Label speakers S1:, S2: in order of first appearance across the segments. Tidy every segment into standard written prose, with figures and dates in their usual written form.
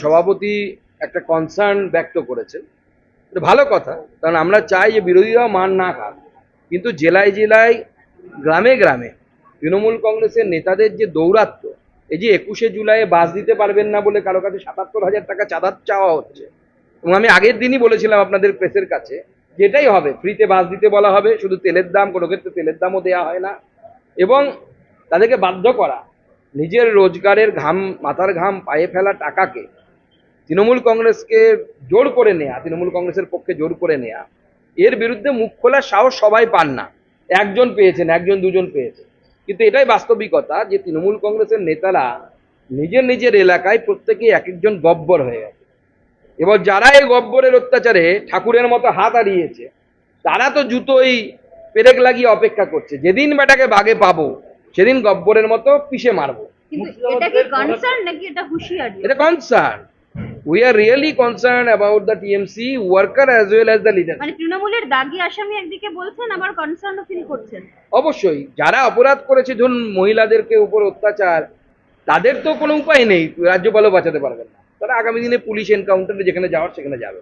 S1: সভাপতি একটা কনসার্ন ব্যক্ত করেছেন, এটা ভালো কথা, কারণ আমরা চাই যে বিরোধীরাও মান না খাক, কিন্তু জেলায় জেলায় গ্রামে গ্রামে তৃণমূল কংগ্রেসের নেতাদের যে দৌরাত্ম, এই যে 21শে জুলাই বাস দিতে পারবেন না বলে কারো কাছে 77,000 টাকা চাঁদা চাওয়া হচ্ছে, এবং আমি আগের দিনই বলেছিলাম আপনাদের প্রেসের কাছে যেটাই হবে ফ্রিতে বাস দিতে বলা হবে, শুধু তেলের দাম, কোনো ক্ষেত্রে তেলের দামও দেওয়া হয় না, এবং তাদেরকে বাধ্য করা নিজের রোজগারের ঘাম, মাথার ঘাম পায়ে ফেলা টাকাকে তৃণমূল কংগ্রেসকে জোর করে নেয়া, তৃণমূল কংগ্রেসের পক্ষে জোর করে নেয়া, এর বিরুদ্ধে মুখ খোলার সাহস সবাই পান না। একজন পেয়েছেন, একজন দুজন পেয়েছেন, কিন্তু এটাই বাস্তবিকতা যে তৃণমূল কংগ্রেসের নেতারা নিজের নিজের এলাকায় প্রত্যেকেই এক একজন গব্বর হয়ে গেছে, এবং যারা এই গব্বরের অত্যাচারে ঠাকুরের মতো হাত হারিয়েছে তারা তো জুতোই পেরেক লাগিয়ে অপেক্ষা করছে, যেদিন বেটাকে বাগে পাবো সেদিন গব্বরের মতো পিষে মারবো।
S2: এটা কি কনসার্ন নাকি এটা হুঁশিয়ারি?
S1: এটা concern. We are really concerned about the TMC worker as well as the leader.
S2: মানে তৃণমূলের দাগী আসামি একদিকে বলছেন, আবার কনসার্নও ফিল করছেন।
S1: অবশ্যই যারা অপরাধ করেছে, ধরুন মহিলাদেরকে উপর অত্যাচার, তাদের তো কোনো উপায় নেই, রাজ্যপালও বাঁচাতে পারবেন না, তারা আগামী দিনে পুলিশ এনকাউন্টারে যেখানে যাওয়ার সেখানে যাবে।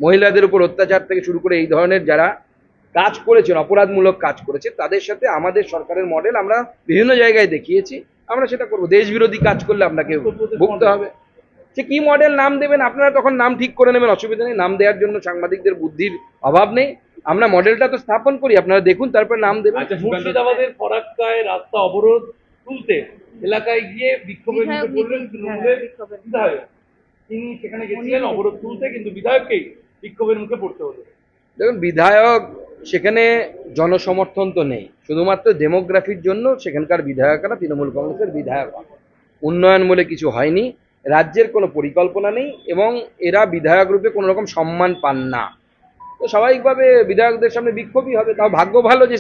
S1: মহিলাদের উপর অত্যাচার থেকে শুরু করে এই ধরনের যারা কাজ করেছেন, অপরাধমূলক কাজ করেছে, তাদের সাথে আমাদের সরকারের মডেল আমরা বিভিন্ন জায়গায় দেখিয়েছি, আমরা সেটা করবো। দেশ বিরোধী কাজ করলে আপনাকে ভুগতে হবে। সে কি মডেল নাম দেবেন আপনারা তখন নাম ঠিক করে নেবেন, অসুবিধা নেই, নাম দেওয়ার জন্য সাংবাদিকদের বুদ্ধির অভাব নেই, আমরা মডেলটা তো স্থাপন করি, আপনারা দেখুন তারপর নাম দেবেন।
S3: আচ্ছা, মুর্শিদাবাদের ফরাক্কায় রাস্তা অবরোধ তুলতে এলাকায় গিয়ে বিক্ষোভের মুখে পড়লেন তৃণমূলের বিধায়ক। তিনি সেখানে গেছিলেন অবরোধ তুলতে, কিন্তু বিধায়ককেই বিক্ষোভের মুখে পড়তে হলো।
S1: দেখুন, বিধায়ক সেখানে জনসমর্থন তো নেই, শুধুমাত্র ডেমোগ্রাফির জন্য সেখানকার বিধায়করা তৃণমূল কংগ্রেসের বিধায়ক, উন্নয়ন বলে কিছু হয়নি, রাজ্যের কোনো পরিকল্পনা নেই, এবং এরা বিধায়ক রূপে কোনো রকম সম্মান পান না, তো স্বাভাবিকভাবে বিধায়কদের সামনে বিক্ষোভই হবে। তাও ভাগ্য ভালো যে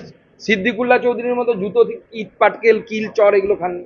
S1: সিদ্দিকুল্লাহ চৌধুরীর মতো জুতো, ইট পাটকেল, কিল, চর এগুলো খাননি।